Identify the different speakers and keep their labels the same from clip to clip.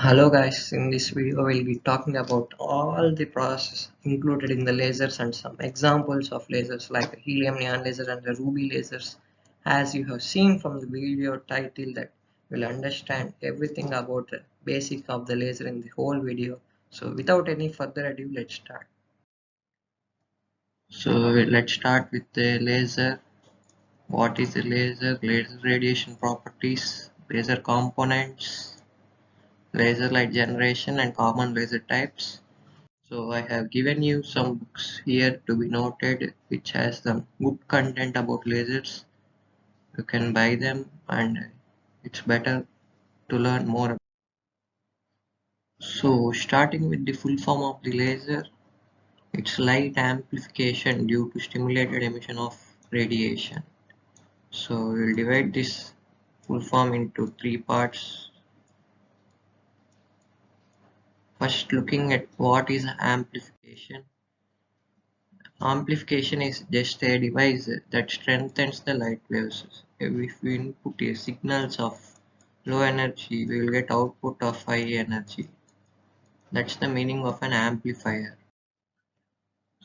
Speaker 1: Hello guys, in this video we'll be talking about all the process included in the lasers and some examples of lasers like the helium neon laser and the ruby lasers. As you have seen from the video title that we'll understand everything about the basic of the laser in the whole video. So without any further ado, let's start. So let's start with the laser. What is the laser? Laser radiation properties, laser components, laser light generation and common laser types. So I have given you some books here to be noted which has some good content about lasers. You can buy them and it's better to learn more. So starting with the full form of the laser, it's light amplification due to stimulated emission of radiation. So we'll divide this full form into three parts. First, looking at what is amplification. Amplification is just a device that strengthens the light waves. If we input a signals of low energy, we will get output of high energy. That's the meaning of an amplifier.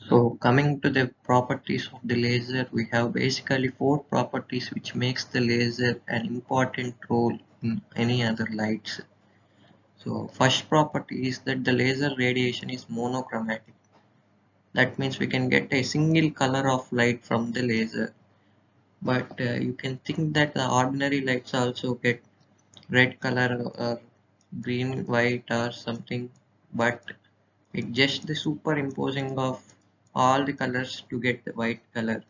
Speaker 1: So coming to the properties of the laser, we have basically four properties which makes the laser an important role in any other lights. So first property is that the laser radiation is monochromatic. That means we can get a single color of light from the laser. But you can think that the ordinary lights also get red color or green, white or something, but it's just the superimposing of all the colors to get the white color,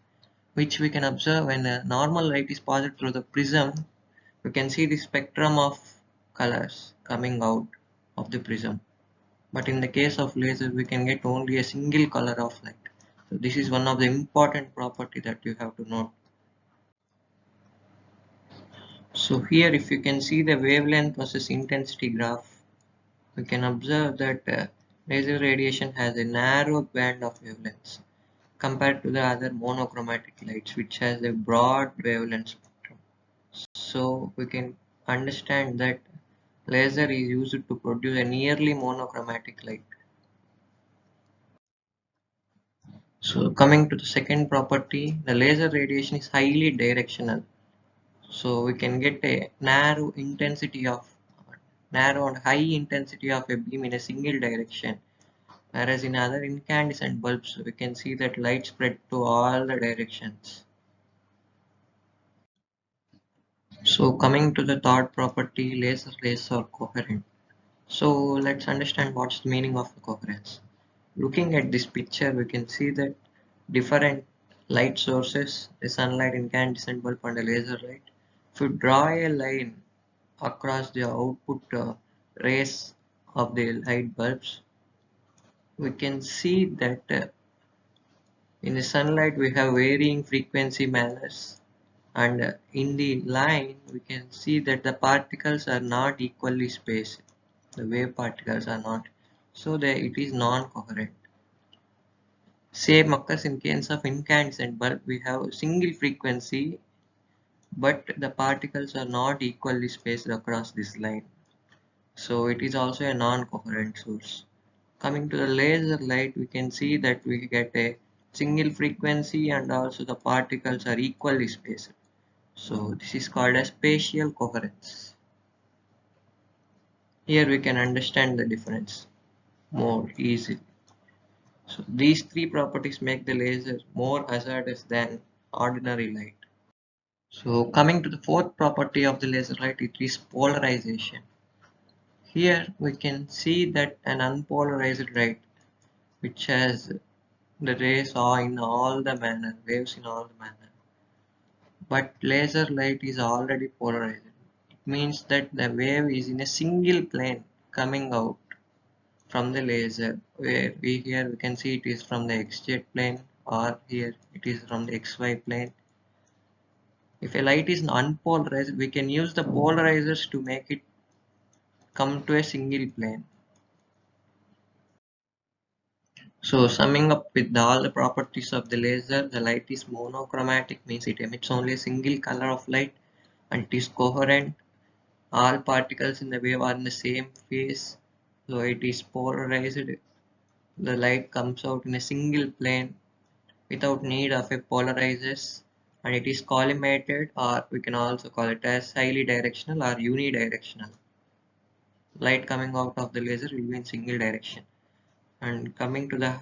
Speaker 1: which we can observe when a normal light is passed through the prism. We can see the spectrum of colors coming out of the prism, but in the case of laser we can get only a single color of light. So this is one of the important property that you have to note. So here if you can see the wavelength versus intensity graph, we can observe that laser radiation has a narrow band of wavelengths compared to the other monochromatic lights which has a broad wavelength spectrum. So we can understand that laser is used to produce a nearly monochromatic light. So coming to the second property, the laser radiation is highly directional. So we can get a narrow and high intensity of a beam in a single direction, whereas in other incandescent bulbs we can see that light spread to all the directions. So coming to the third property, laser rays are coherent. So let's understand what's the meaning of the coherence. Looking at this picture, we can see that different light sources, the sunlight, incandescent bulb and a laser light. If you draw a line across the output rays of the light bulbs, we can see that in the sunlight we have varying frequency manners, and in the line we can see that the particles are not equally spaced. The wave particles are not, so that it is non-coherent. Same occurs in case of incandescent bulb. We have single frequency, but the particles are not equally spaced across this line. So it is also a non-coherent source. Coming to the laser light, we can see that we get a single frequency and also the particles are equally spaced. So this is called as spatial coherence. Here we can understand the difference more easily. So these three properties make the laser more hazardous than ordinary light. So coming to the fourth property of the laser light, it is polarization. Here we can see that an unpolarized light which has the rays are in all the manner, waves in all the manner. But laser light is already polarized. It means that the wave is in a single plane coming out from the laser, where here we can see it is from the XZ plane, or here it is from the XY plane. If a light is unpolarized, we can use the polarizers to make it come to a single plane. So summing up with all the properties of the laser, the light is monochromatic, means it emits only a single color of light, and it is coherent, all particles in the wave are in the same phase, so it is polarized. The light comes out in a single plane without need of a polarizers, and it is collimated, or we can also call it as highly directional or unidirectional. Light coming out of the laser will be in single direction. And coming to the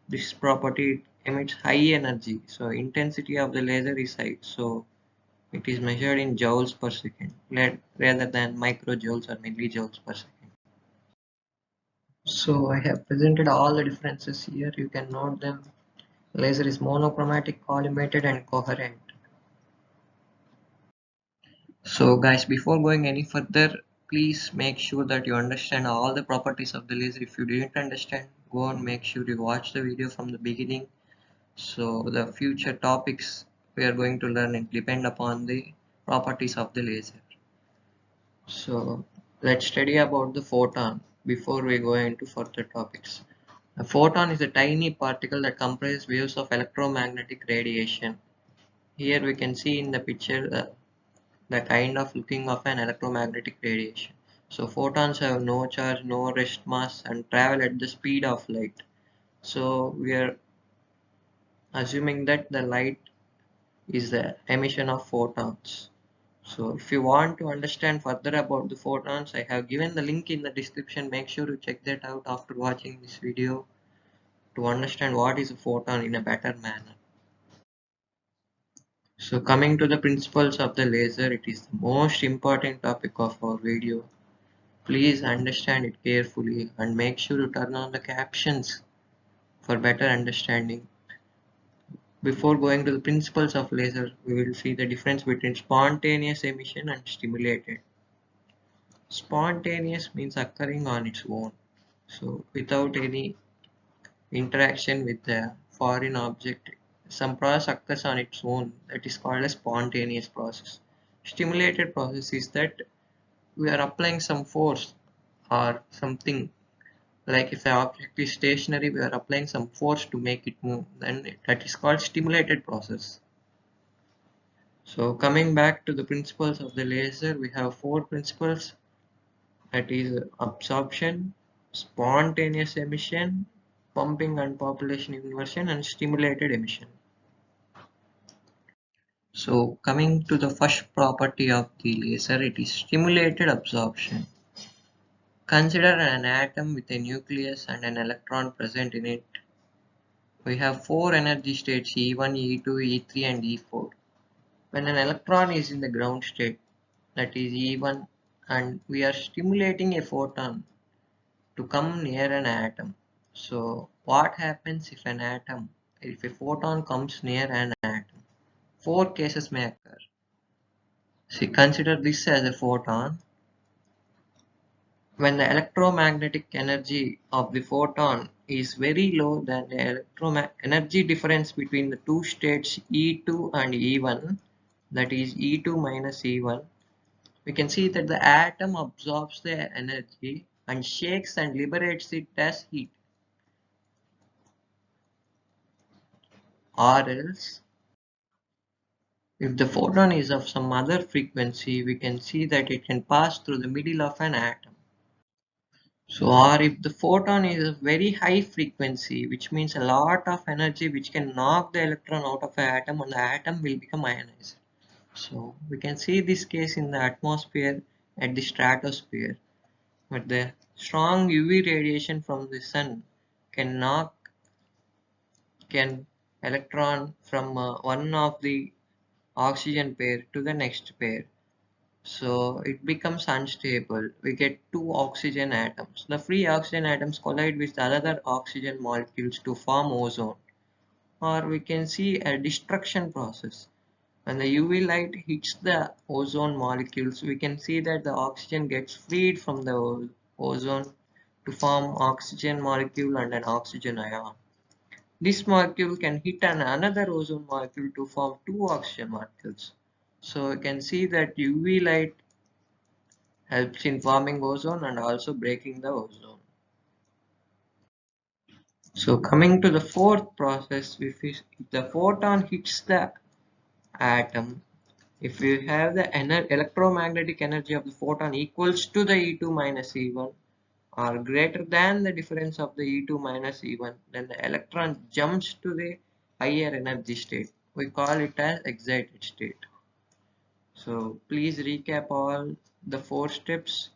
Speaker 1: this property, it emits high energy, so intensity of the laser is high, so it is measured in joules per second rather than microjoules or millijoules per second. So I have presented all the differences here, you can note them. Laser is monochromatic, collimated and coherent. So guys, before going any further, please make sure that you understand all the properties of the laser. If you didn't understand, go and make sure you watch the video from the beginning. So the future topics we are going to learn it depend upon the properties of the laser. So let's study about the photon before we go into further topics. A photon is a tiny particle that comprises waves of electromagnetic radiation. Here we can see in the picture the kind of looking of an electromagnetic radiation. So photons have no charge, no rest mass and travel at the speed of light. So we are assuming that the light is the emission of photons. So if you want to understand further about the photons, I have given the link in the description. Make sure you check that out after watching this video to understand what is a photon in a better manner. So coming to the principles of the laser, it is the most important topic of our video. Please understand it carefully and make sure you turn on the captions for better understanding. Before going to the principles of laser, we will see the difference between spontaneous emission and stimulated. Spontaneous means occurring on its own, so without any interaction with the foreign object. Some process occurs on its own, that is called a spontaneous process. Stimulated process is that we are applying some force or something, like if an object is stationary we are applying some force to make it move, then that is called stimulated process. So coming back to the principles of the laser, we have four principles, that is absorption, spontaneous emission, pumping and population inversion and stimulated emission. So coming to the first property of the laser, it is stimulated absorption. Consider an atom with a nucleus and an electron present in it. We have four energy states, E1, E2, E3 and E4. When an electron is in the ground state, that is E1, and we are stimulating a photon to come near an atom. So what happens if a photon comes near an atom? Four cases may occur. See, consider this as a photon. When the electromagnetic energy of the photon is very low, then the energy difference between the two states E2 and E1, that is E2 minus E1, we can see that the atom absorbs the energy and shakes and liberates it as heat. Or else, if the photon is of some other frequency, we can see that it can pass through the middle of an atom. So, or if the photon is a very high frequency, which means a lot of energy which can knock the electron out of an atom and the atom will become ionized. So, we can see this case in the atmosphere at the stratosphere, but the strong UV radiation from the sun can knock can electron from one of the oxygen pair to the next pair. So it becomes unstable. We get two oxygen atoms. The free oxygen atoms collide with the other oxygen molecules to form ozone. Or we can see a destruction process. When the UV light hits the ozone molecules, we can see that the oxygen gets freed from the ozone to form oxygen molecule and an oxygen ion. This molecule can hit another ozone molecule to form two oxygen molecules. So you can see that UV light helps in forming ozone and also breaking the ozone. So coming to the fourth process, if the photon hits the atom, If you have the electromagnetic energy of the photon equals to the E2 minus E1 or greater than the difference of the E2 minus E1, then the electron jumps to the higher energy state. We call it as excited state. So please recap all the 4 steps.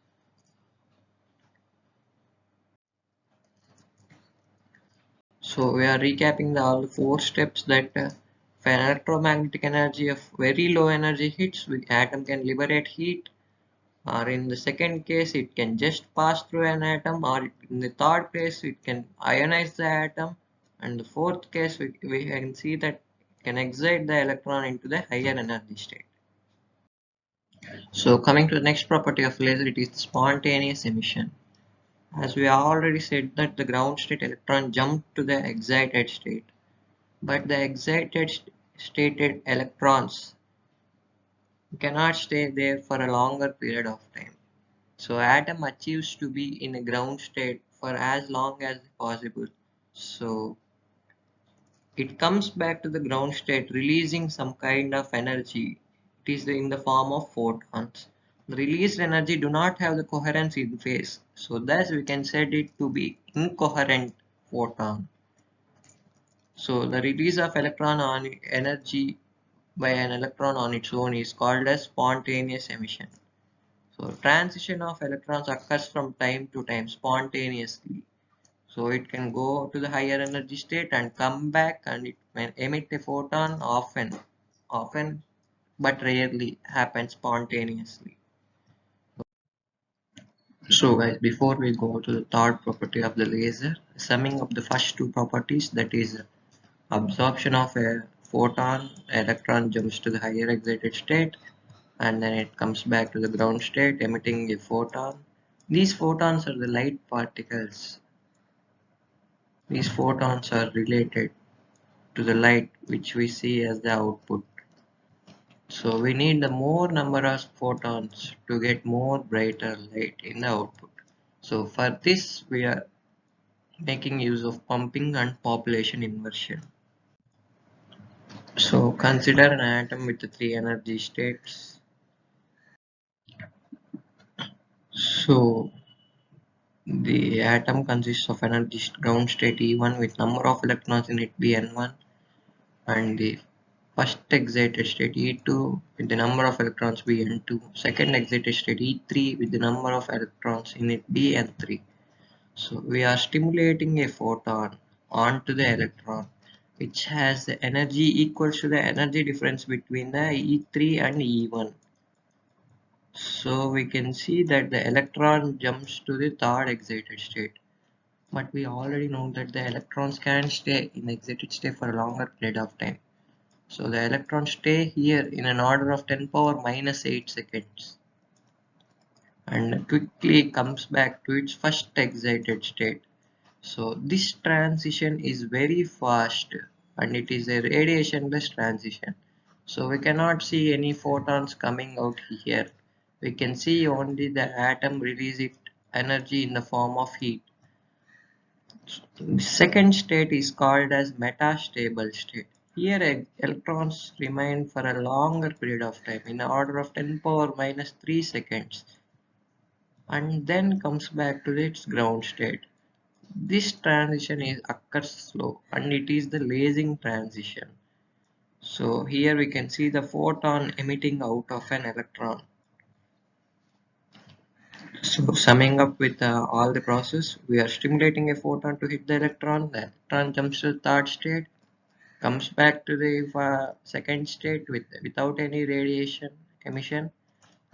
Speaker 1: So we are recapping all the 4 steps that if an electromagnetic energy of very low energy hits, the atom can liberate heat, or in the second case it can just pass through an atom, or in the third case it can ionize the atom, and the fourth case we can see that it can excite the electron into the higher energy state. So coming to the next property of laser, it is the spontaneous emission. As we already said that the ground state electron jumped to the excited state, but the excited stated electrons cannot stay there for a longer period of time. So atom achieves to be in a ground state for as long as possible. So it comes back to the ground state releasing some kind of energy. It is in the form of photons. The released energy do not have the coherence in phase. So thus we can set it to be incoherent photon. So the release of electron on energy by an electron on its own is called as spontaneous emission. So transition of electrons occurs from time to time spontaneously. So it can go to the higher energy state and come back, and it can emit a photon often but rarely happens spontaneously. So guys, before we go to the third property of the laser, summing up the first 2 properties, that is absorption of a photon, electron jumps to the higher excited state and then it comes back to the ground state emitting a photon. These photons are the light particles. These photons are related to the light which we see as the output. So we need the more number of photons to get more brighter light in the output. So for this we are making use of pumping and population inversion. So consider an atom with the 3 energy states. So the atom consists of energy ground state E1 with number of electrons in it be N1, and the first excited state E2 with the number of electrons be N2, second excited state E3 with the number of electrons in it be N3. So we are stimulating a photon onto the electron which has the energy equals to the energy difference between the E3 and E1. So we can see that the electron jumps to the third excited state. But we already know that the electrons can stay in the excited state for a longer period of time. So the electrons stay here in an order of 10 power minus 8 seconds and quickly comes back to its first excited state. So this transition is very fast and it is a radiationless transition. So we cannot see any photons coming out here. We can see only the atom release its energy in the form of heat. The second state is called as metastable state. Here electrons remain for a longer period of time in the order of 10 power minus 3 seconds and then comes back to its ground state. This transition occurs slow and it is the lasing transition. So here we can see the photon emitting out of an electron. So summing up with all the process, we are stimulating a photon to hit the electron jumps to the third state, comes back to the second state without any radiation emission,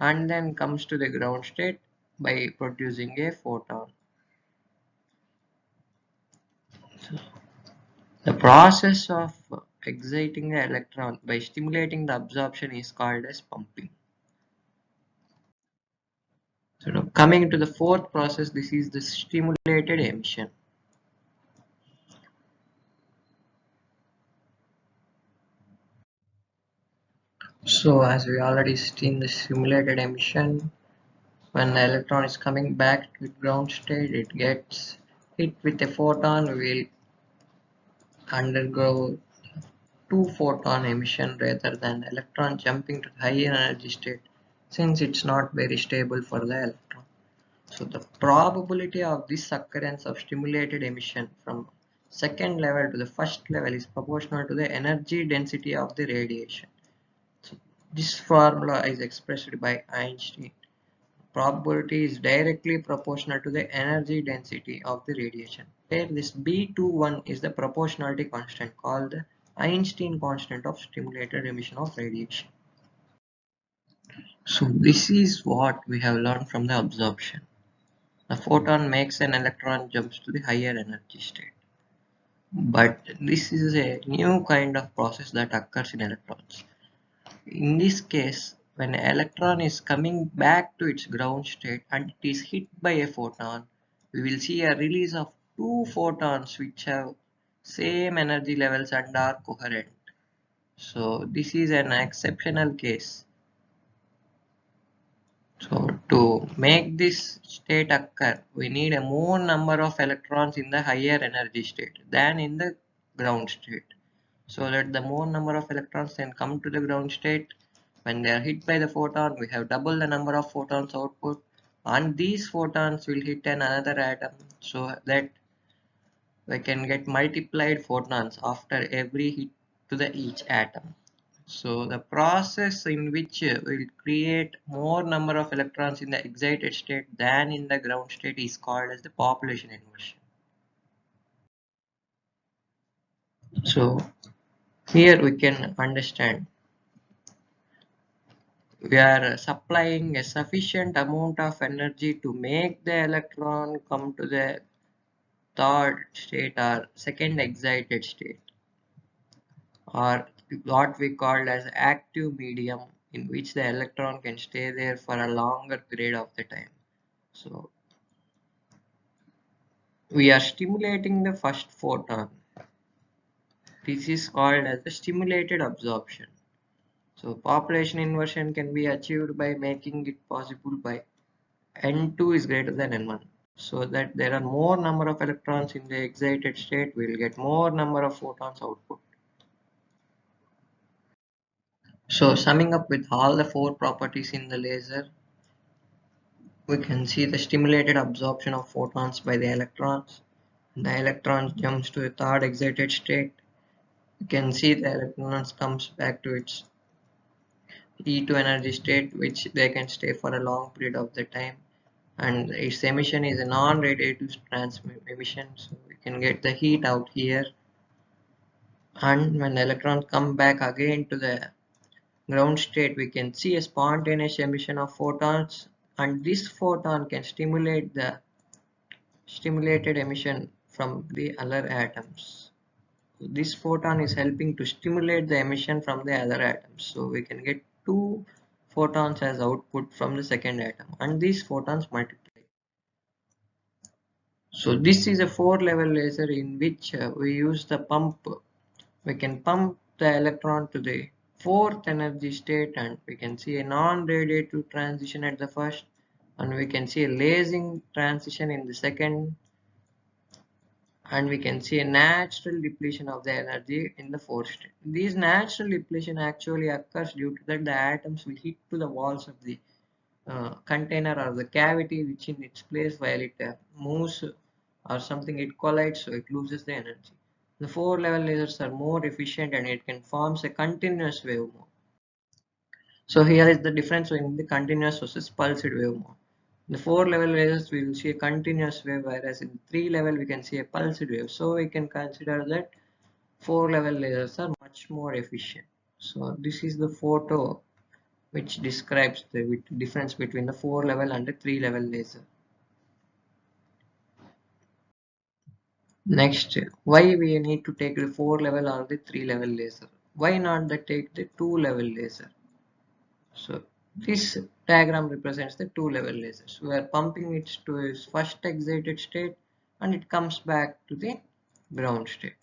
Speaker 1: and then comes to the ground state by producing a photon. The process of exciting the electron by stimulating the absorption is called as pumping. So now coming to the fourth process, this is the stimulated emission. So as we already seen the simulated emission, when the electron is coming back to ground state, it gets hit with a photon, will undergo two photon emission rather than the electron jumping to the higher energy state, since it's not very stable for the electron. So the probability of this occurrence of stimulated emission from second level to the first level is proportional to the energy density of the radiation. So this formula is expressed by Einstein. Probability is directly proportional to the energy density of the radiation, where this B21 is the proportionality constant called the Einstein constant of stimulated emission of radiation. So this is what we have learned from the absorption. The photon makes an electron jumps to the higher energy state. But this is a new kind of process that occurs in electrons. In this case, when an electron is coming back to its ground state and it is hit by a photon, we will see a release of two photons which have same energy levels and are coherent. So this is an exceptional case. So to make this state occur, we need a more number of electrons in the higher energy state than in the ground state. So that the more number of electrons can come to the ground state, when they are hit by the photon, we have double the number of photons output, and these photons will hit another atom so that we can get multiplied photons after every hit to the each atom. So the process in which will create more number of electrons in the excited state than in the ground state is called as the population inversion. So here we can understand we are supplying a sufficient amount of energy to make the electron come to the third state or second excited state, or what we call as active medium, in which the electron can stay there for a longer period of the time. So we are stimulating the first photon. This is called as the stimulated absorption. So population inversion can be achieved by making it possible by N2 is greater than N1. So that there are more number of electrons in the excited state, we will get more number of photons output. So summing up with all the four properties in the laser, we can see the stimulated absorption of photons by the electrons. The electron jumps to a third excited state. You can see the electrons comes back to its E2 energy state, which they can stay for a long period of the time, and its emission is a non-radiative transmit emission, so we can get the heat out here. And when the electrons come back again to the ground state, we can see a spontaneous emission of photons, and this photon can stimulate the stimulated emission from the other atoms. So this photon is helping to stimulate the emission from the other atoms, so we can get two photons as output from the second atom, and these photons multiply. So this is a 4-level laser in which we use the pump. We can pump the electron to the fourth energy state, and we can see a non-radiative transition at the first, and we can see a lasing transition in the second, and we can see a natural depletion of the energy in the fourth state. This natural depletion actually occurs due to that the atoms will hit to the walls of the container or the cavity which in its place while it moves or something, it collides, so it loses the energy. The 4-level lasers are more efficient and it can form a continuous wave mode. So here is the difference between the continuous versus pulsed wave mode. In the 4-level lasers we will see a continuous wave, whereas in 3-level we can see a pulsed wave. So we can consider that 4-level lasers are much more efficient. So this is the photo which describes the difference between the 4-level and the 3-level laser. Next, why we need to take the 4-level or the 3-level laser? Why not take the 2-level laser? So this diagram represents the 2-level lasers. We are pumping it to its first excited state and it comes back to the ground state.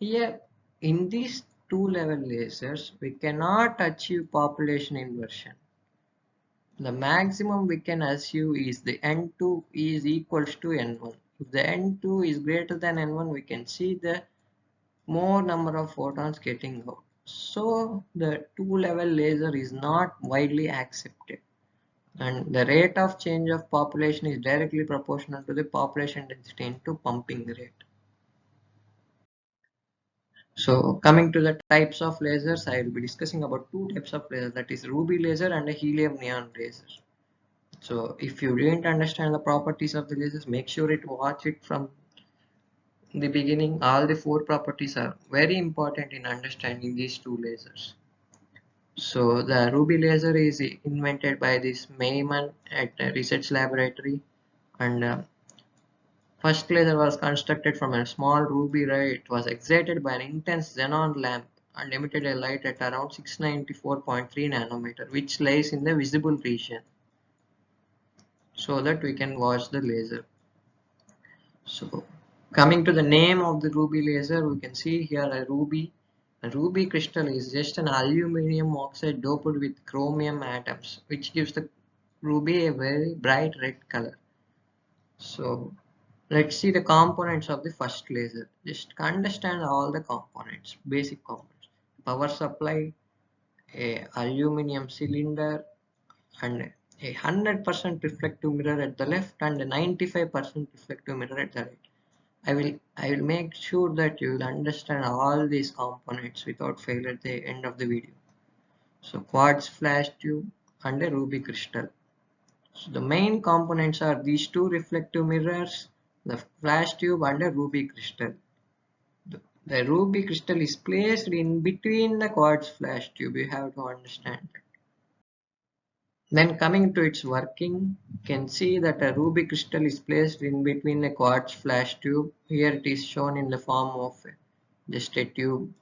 Speaker 1: Here in these 2-level lasers we cannot achieve population inversion. The maximum we can assume is the N2 is equals to N1. If the N2 is greater than N1, we can see the more number of photons getting out. So the two-level laser is not widely accepted, and the rate of change of population is directly proportional to the population density into pumping rate. So coming to the types of lasers, I will be discussing about two types of lasers, that is ruby laser and a helium neon laser. So if you didn't understand the properties of the lasers, make sure to watch it from the beginning. All the four properties are very important in understanding these two lasers. So the ruby laser is invented by this Maiman at a research laboratory, and first laser was constructed from a small ruby ray. It was excited by an intense xenon lamp and emitted a light at around 694.3 nanometer, which lies in the visible region, so that we can watch the laser. So coming to the name of the ruby laser, we can see here a ruby. A ruby crystal is just an aluminium oxide doped with chromium atoms, which gives the ruby a very bright red color. So let's see the components of the first laser. Just understand all the components, basic components. Power supply, a aluminium cylinder, and a 100% reflective mirror at the left and a 95% reflective mirror at the right. I will make sure that you will understand all these components without fail at the end of the video. So quartz flash tube and a ruby crystal. So the main components are these two reflective mirrors, the flash tube and a ruby crystal. The ruby crystal is placed in between the quartz flash tube. You have to understand that. Then coming to its working, you can see that a ruby crystal is placed in between a quartz flash tube. Here it is shown in the form of just a tube.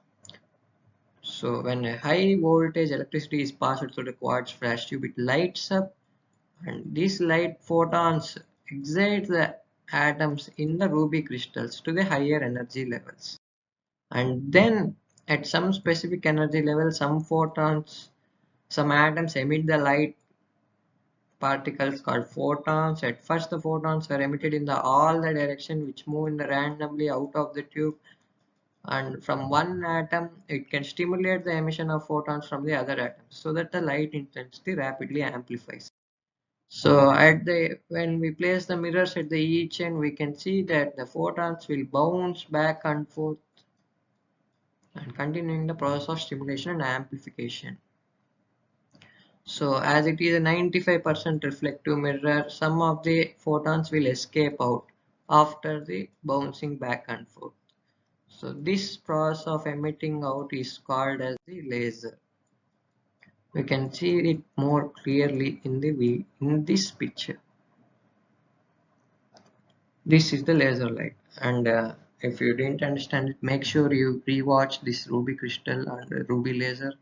Speaker 1: So when a high voltage electricity is passed through the quartz flash tube, it lights up, and these light photons excite the atoms in the ruby crystals to the higher energy levels. And then at some specific energy level, some atoms emit the light particles called photons. At first the photons are emitted in all the direction which move in the randomly out of the tube, and from one atom it can stimulate the emission of photons from the other atoms so that the light intensity rapidly amplifies. So when we place the mirrors at the each end, we can see that the photons will bounce back and forth and continuing the process of stimulation and amplification. So as it is a 95% reflective mirror, some of the photons will escape out after the bouncing back and forth. So this process of emitting out is called as the laser. We can see it more clearly in this picture. This is the laser light, and if you didn't understand it, make sure you rewatch this ruby crystal and ruby laser.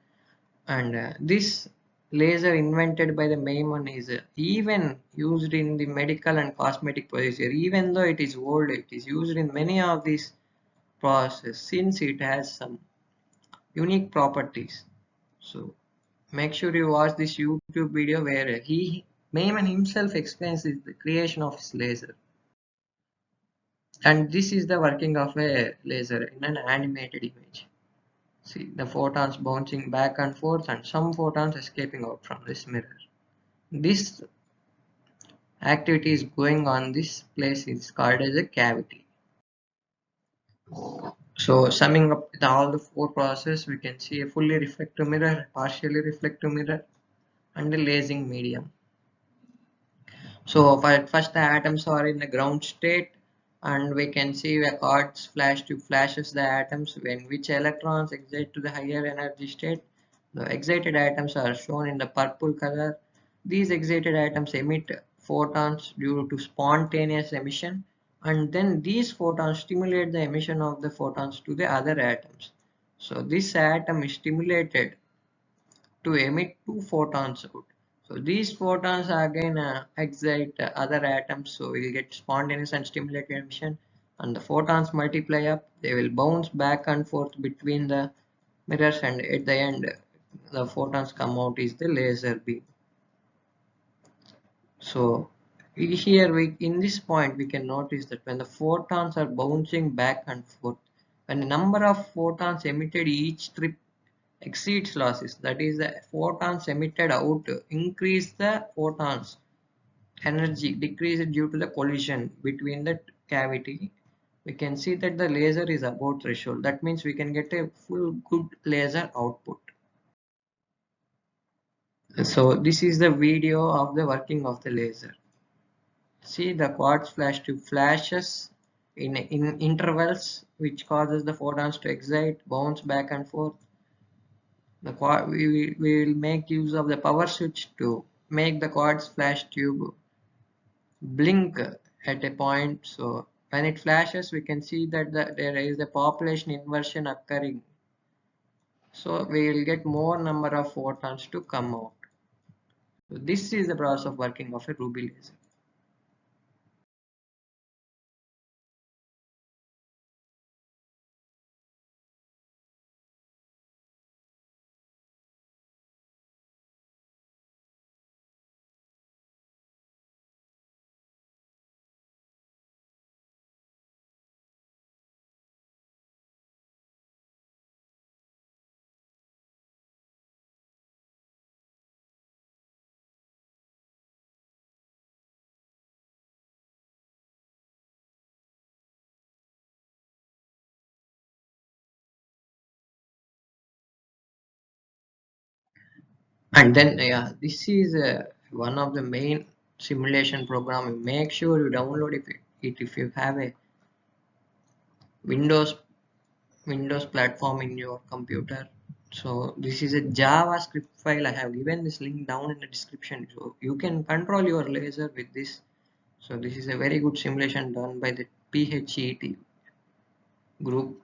Speaker 1: And this laser invented by the Maiman is even used in the medical and cosmetic procedure. Even though it is old, it is used in many of these processes since it has some unique properties. So make sure you watch this YouTube video where Maiman himself explains the creation of his laser. And this is the working of a laser in an animated image. See the photons bouncing back and forth and some photons escaping out from this mirror. This activity is going on this place is called as a cavity. So summing up with all the four processes, we can see a fully reflective mirror, partially reflective mirror, and a lasing medium. So first the atoms are in the ground state, and we can see a quartz flash tube flashes the atoms when which electrons excite to the higher energy state. The excited atoms are shown in the purple color. These excited atoms emit photons due to spontaneous emission, and then these photons stimulate the emission of the photons to the other atoms. So this atom is stimulated to emit two photons out. So these photons again excite other atoms, so we'll get spontaneous and stimulated emission, and the photons multiply up. They will bounce back and forth between the mirrors, and at the end the photons come out is the laser beam. So here in this point we can notice that when the photons are bouncing back and forth, when the number of photons emitted each trip exceeds losses, that is the photons emitted out increase, the photons energy decreased due to the collision between the cavity, we can see that the laser is above threshold. That means we can get a full good laser output. So this is the video of the working of the laser. See, the quartz flash tube flashes in intervals which causes the photons to excite, bounce back and forth. We will make use of the power switch to make the quartz flash tube blink at a point. So when it flashes, we can see that there is a population inversion occurring. So we will get more number of photons to come out. So this is the process of working of a RubyLaser. And then this is one of the main simulation program. Make sure you download it if you have a Windows Windows platform in your computer. So this is a JavaScript file. I have given this link down in the description, so you can control your laser with this. So this is a very good simulation done by the PHET group.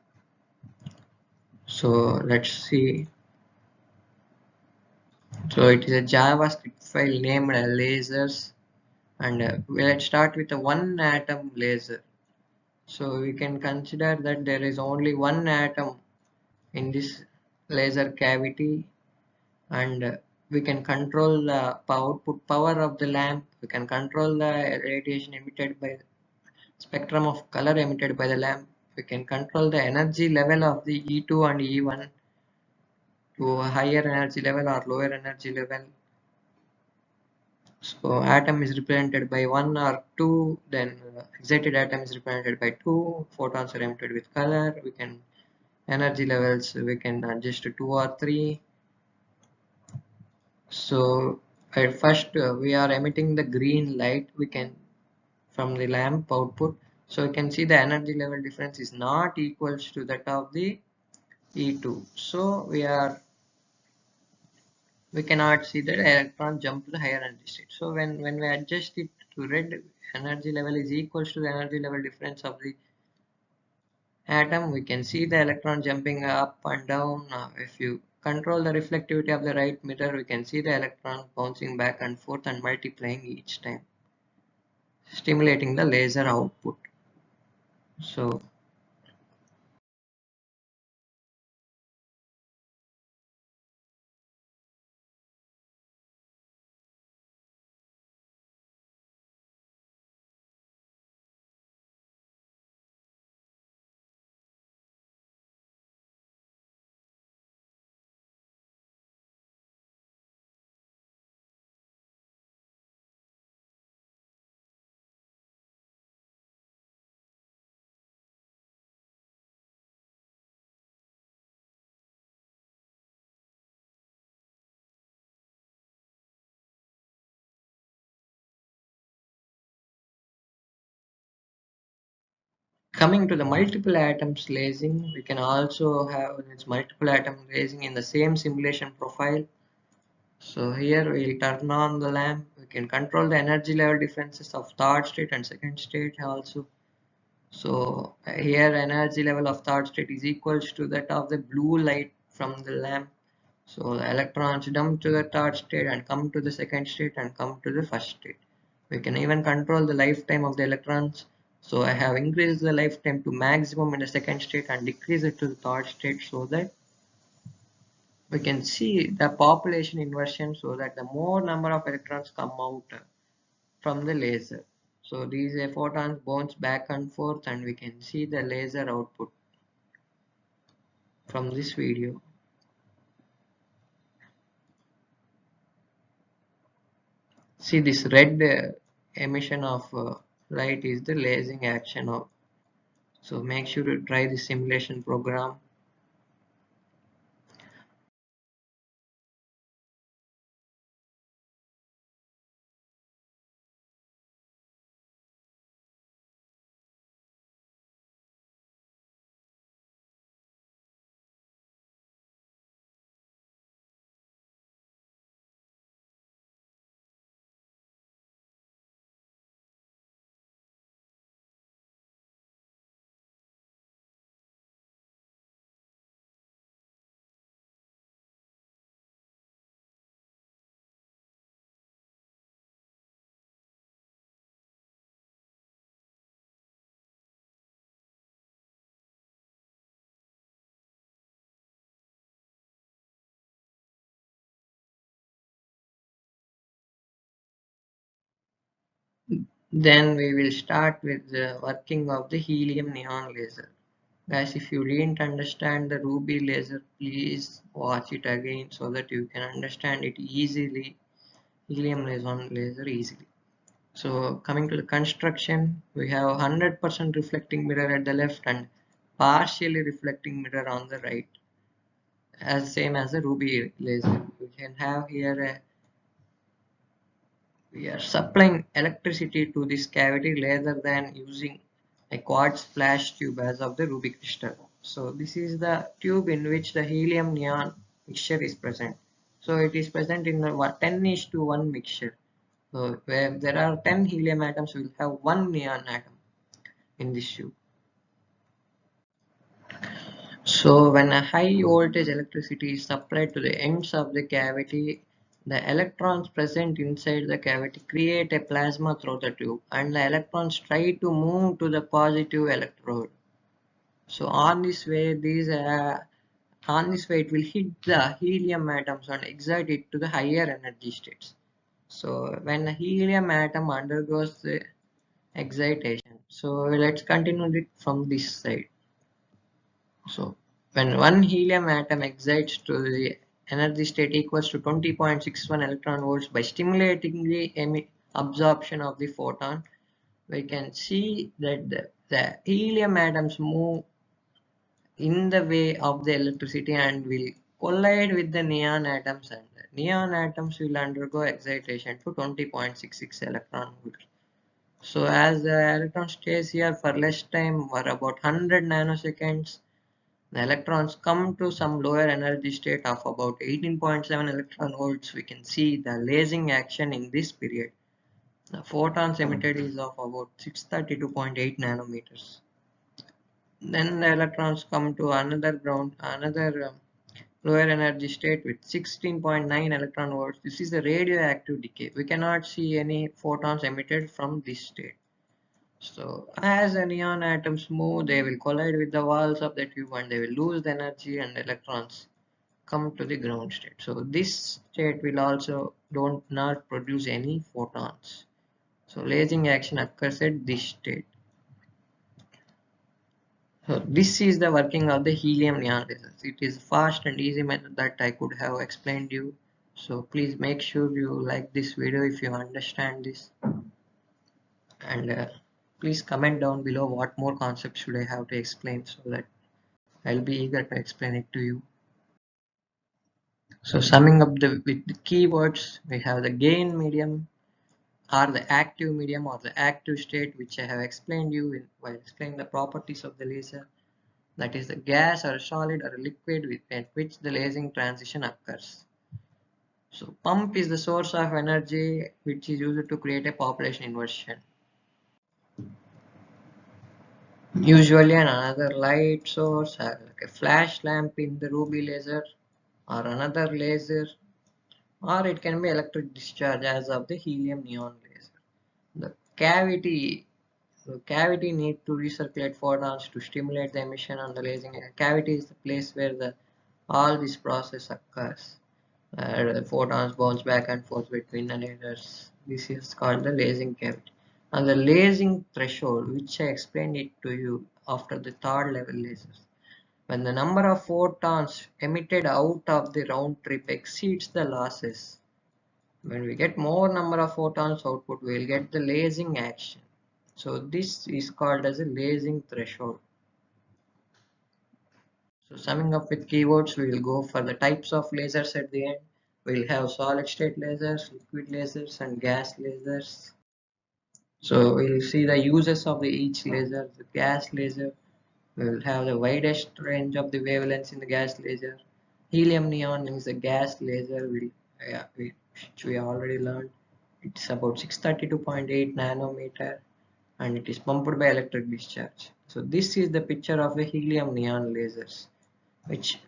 Speaker 1: So let's see. So it is a JavaScript file named lasers, and let's start with a one atom laser. So we can consider that there is only one atom in this laser cavity, and we can control the output power of the lamp. We can control the radiation emitted by spectrum of color emitted by the lamp. We can control the energy level of the E2 and E1 to a higher energy level or lower energy level. So atom is represented by 1 or 2, then excited atom is represented by 2, photons are emitted with color. We can energy levels, we can adjust to 2 or 3. So at first we are emitting the green light, we can from the lamp output. So you can see the energy level difference is not equals to that of the E2. So we cannot see that electron jump to the higher energy state. So when we adjust it to red, energy level is equals to the energy level difference of the atom, we can see the electron jumping up and down. If you control the reflectivity of the right mirror, we can see the electron bouncing back and forth and multiplying each time, stimulating the laser output. So coming to the multiple atoms lasing, we can also have its multiple atom lasing in the same simulation profile. So here we'll turn on the lamp. We can control the energy level differences of third state and second state also. So here energy level of third state is equals to that of the blue light from the lamp. So the electrons dump to the third state and come to the second state and come to the first state. We can even control the lifetime of the electrons. So I have increased the lifetime to maximum in the second state and decreased it to the third state, so that we can see the population inversion, so that the more number of electrons come out from the laser. So these photons bounce back and forth and we can see the laser output. from this video. See, this red emission of light is the lasing action of. So make sure to try the simulation program. Then we will start with the working of the helium neon laser. Guys, if you didn't understand the Ruby laser, please watch it again so that you can understand it easily. Helium neon laser easily. So coming to the construction, we have 100% reflecting mirror at the left and partially reflecting mirror on the right, as same as the Ruby laser. We can have here a, we are supplying electricity to this cavity rather than using a quartz flash tube as of the Ruby crystal. So this is the tube in which the helium neon mixture is present. So it is present in a 10:1 mixture. So where there are 10 helium atoms, we will have one neon atom in this tube. So when a high voltage electricity is supplied to the ends of the cavity, the electrons present inside the cavity create a plasma through the tube and the electrons try to move to the positive electrode. So on this way, it will hit the helium atoms and excite it to the higher energy states. So when the helium atom undergoes the excitation, so let's continue it from this side. So when one helium atom excites to the energy state equals to 20.61 electron volts by stimulating the absorption of the photon, we can see that the helium atoms move in the way of the electricity and will collide with the neon atoms, and the neon atoms will undergo excitation to 20.66 electron volts. So as the electron stays here for less time, for about 100 nanoseconds, the electrons come to some lower energy state of about 18.7 electron volts. We can see the lasing action in this period. The photons emitted is of about 632.8 nanometers. Then the electrons come to another lower energy state with 16.9 electron volts. This is the radioactive decay. We cannot see any photons emitted from this state. So as the neon atoms move, they will collide with the walls of the tube and they will lose the energy and the electrons come to the ground state. So this state will also not produce any photons. So lasing action occurs at this state. So this is the working of the helium neon lasers. It is fast and easy method that I could have explained you. So please make sure you like this video if you understand this, and please comment down below what more concepts should I have to explain so that I'll be eager to explain it to you. So summing up with the keywords, we have the gain medium or the active medium or the active state, which I have explained you while explaining the properties of the laser. That is the gas or a solid or a liquid at which the lasing transition occurs. So pump is the source of energy which is used to create a population inversion. Usually another light source like a flash lamp in the Ruby laser or another laser, or it can be electric discharge as of the helium neon laser. The cavity need to recirculate photons to stimulate the emission and the lasing. A cavity is the place where all this process occurs. The photons bounce back and forth between the lasers. This is called the lasing cavity. And the lasing threshold, which I explained it to you after the third level lasers. when the number of photons emitted out of the round trip exceeds the losses. When we get more number of photons output, we will get the lasing action. So this is called as a lasing threshold. So summing up with keywords, we will go for the types of lasers at the end. We will have solid state lasers, liquid lasers and gas lasers. So we will see the uses of each laser. The gas laser, we will have the widest range of the wavelengths in the gas laser. Helium neon is a gas laser which we already learned. It's about 632.8 nanometer and it is pumped by electric discharge. So this is the picture of a helium neon lasers, which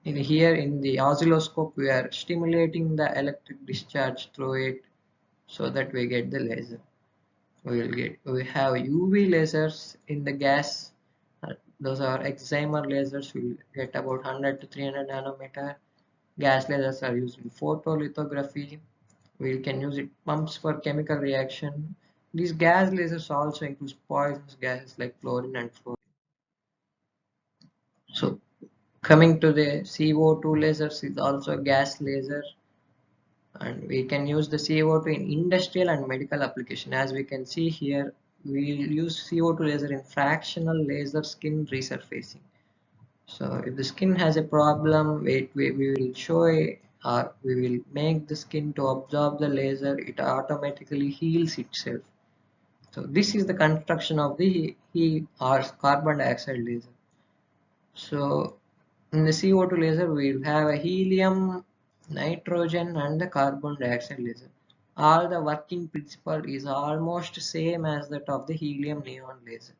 Speaker 1: here in the oscilloscope we are stimulating the electric discharge through it so that we get the laser. We have UV lasers in the gas. Those are excimer lasers. We get about 100 to 300 nanometer. Gas lasers are used in photolithography. We can use it pumps for chemical reaction. These gas lasers also include poisonous gases like fluorine and fluorine. So coming to the CO2 lasers is also a gas laser, and we can use the CO2 in industrial and medical application. As we can see here, we use CO2 laser in fractional laser skin resurfacing. So if the skin has a problem, we will show it, or we will make the skin to absorb the laser, it automatically heals itself. So this is the construction of the or carbon dioxide laser. So in the CO2 laser, we will have a helium, nitrogen and the carbon dioxide laser. All the working principle is almost same as that of the helium neon laser.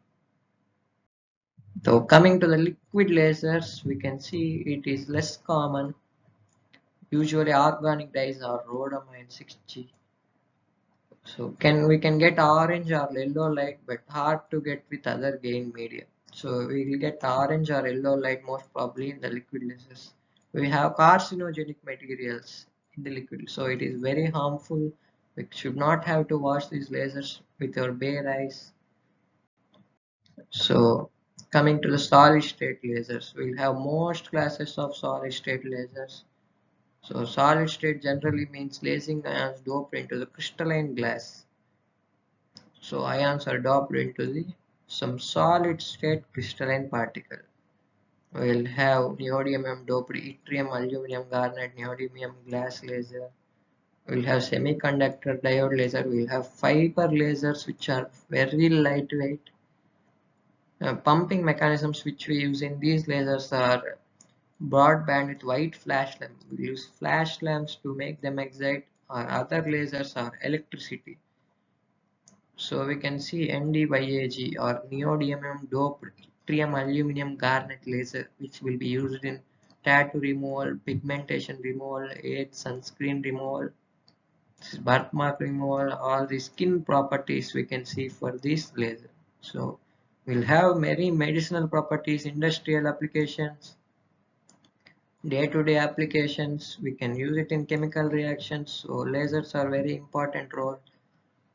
Speaker 1: So coming to the liquid lasers, we can see it is less common. Usually organic dyes are rhodamine 6G. So we can get orange or yellow light, but hard to get with other gain media. So we will get orange or yellow light most probably in the liquid lasers. We have carcinogenic materials in the liquid, so it is very harmful. We should not have to watch these lasers with your bare eyes. So coming to the solid state lasers, we'll have most classes of solid state lasers. So solid state generally means lasing ions doped into the crystalline glass. So ions are doped into some solid state crystalline particle. We'll have neodymium doped yttrium, aluminium, garnet, neodymium glass laser. We'll have semiconductor diode laser. We'll have fiber lasers which are very lightweight. Pumping mechanisms which we use in these lasers are broadband with white flash lamp. We use flash lamps to make them excite, or other lasers are electricity. So we can see ND/Ag or neodymium doped yttrium aluminium garnet laser, which will be used in tattoo removal, pigmentation removal, age sunscreen removal, birthmark removal, all the skin properties we can see for this laser. So we'll have many medicinal properties, industrial applications, day-to-day applications. We can use it in chemical reactions. So lasers are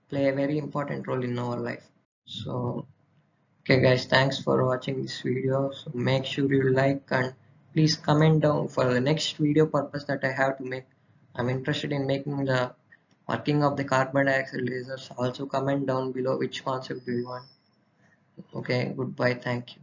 Speaker 1: play a very important role in our life. So okay guys, thanks for watching this video. So make sure you like and please comment down for the next video purpose that I have to make. I'm interested in making the working of the carbon dioxide lasers. Also comment down below which concept do you want. Okay, goodbye, thank you.